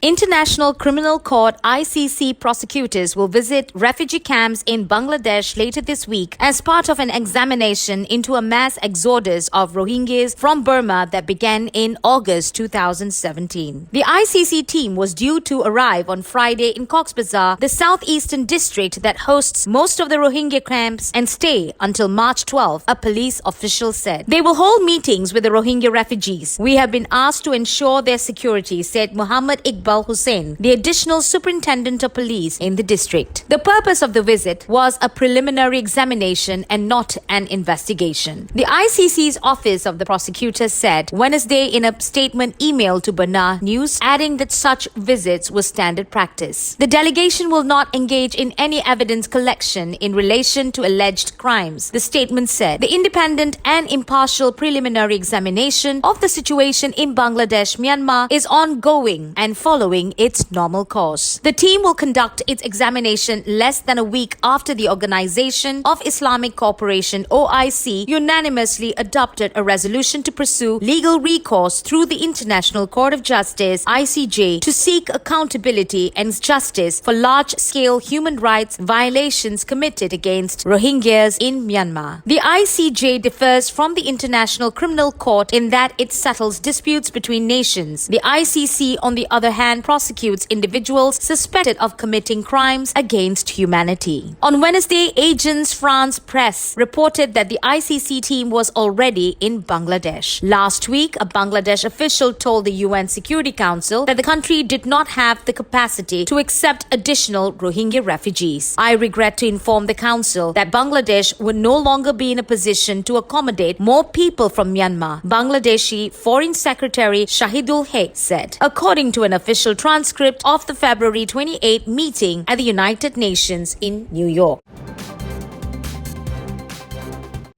International Criminal Court (ICC) prosecutors will visit refugee camps in Bangladesh later this week as part of an examination into a mass exodus of Rohingyas from Burma that began in August 2017. The ICC team was due to arrive on Friday in Cox's Bazar, the southeastern district that hosts most of the Rohingya camps, and stay until March 12, a police official said. They will hold meetings with the Rohingya refugees. We have been asked to ensure their security, said Muhammad Iqbal Hussain, the additional superintendent of police in the district. The purpose of the visit was a preliminary examination and not an investigation. The ICC's office of the prosecutor said Wednesday in a statement emailed to Bana News, adding that such visits were standard practice. The delegation will not engage in any evidence collection in relation to alleged crimes, the statement said. The independent and impartial preliminary examination of the situation in Bangladesh, Myanmar is ongoing and following its normal course. The team will conduct its examination less than a week after the Organization of Islamic Cooperation (OIC) unanimously adopted a resolution to pursue legal recourse through the International Court of Justice (ICJ) to seek accountability and justice for large-scale human rights violations committed against Rohingyas in Myanmar. The ICJ differs from the International Criminal Court in that it settles disputes between nations. The ICC, on the other hand, prosecutes individuals suspected of committing crimes against humanity. On Wednesday, Agence France Presse reported that the ICC team was already in Bangladesh. Last week, a Bangladesh official told the UN Security Council that the country did not have the capacity to accept additional Rohingya refugees. I regret to inform the Council that Bangladesh would no longer be in a position to accommodate more people from Myanmar, Bangladeshi Foreign Secretary Shahidul Haque said, according to an official transcript of the February 28 meeting at the United Nations in New York.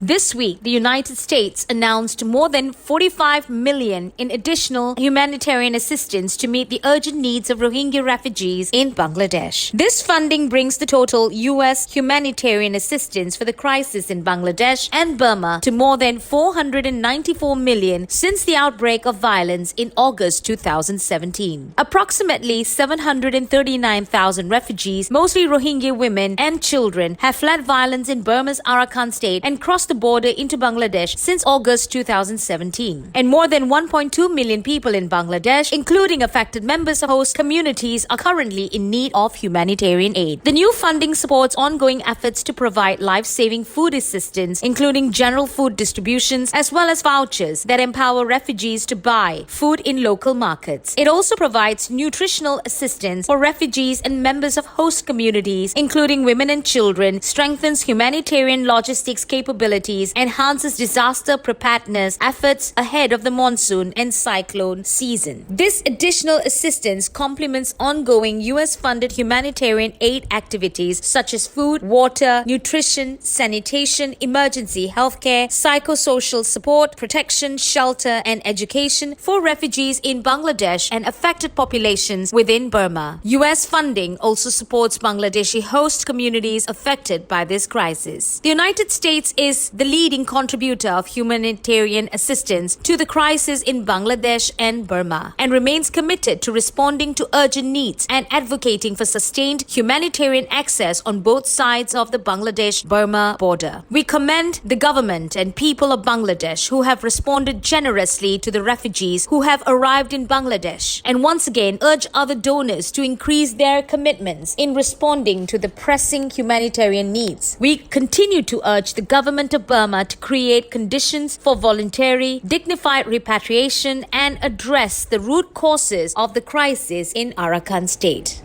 This week, the United States announced more than $45 million in additional humanitarian assistance to meet the urgent needs of Rohingya refugees in Bangladesh. This funding brings the total U.S. humanitarian assistance for the crisis in Bangladesh and Burma to more than $494 million since the outbreak of violence in August 2017. Approximately 739,000 refugees, mostly Rohingya women and children, have fled violence in Burma's Arakan state and crossed the border into Bangladesh since August 2017. And more than 1.2 million people in Bangladesh, including affected members of host communities, are currently in need of humanitarian aid. The new funding supports ongoing efforts to provide life-saving food assistance, including general food distributions, as well as vouchers that empower refugees to buy food in local markets. It also provides nutritional assistance for refugees and members of host communities, including women and children, strengthens humanitarian logistics capabilities, enhances disaster preparedness efforts ahead of the monsoon and cyclone season. This additional assistance complements ongoing U.S.-funded humanitarian aid activities such as food, water, nutrition, sanitation, emergency healthcare, psychosocial support, protection, shelter, and education for refugees in Bangladesh and affected populations within Burma. U.S. funding also supports Bangladeshi host communities affected by this crisis. The United States is the leading contributor of humanitarian assistance to the crisis in Bangladesh and Burma, and remains committed to responding to urgent needs and advocating for sustained humanitarian access on both sides of the Bangladesh-Burma border. We commend the government and people of Bangladesh who have responded generously to the refugees who have arrived in Bangladesh, and once again urge other donors to increase their commitments in responding to the pressing humanitarian needs. We continue to urge the government of Burma to create conditions for voluntary, dignified repatriation and address the root causes of the crisis in Arakan state.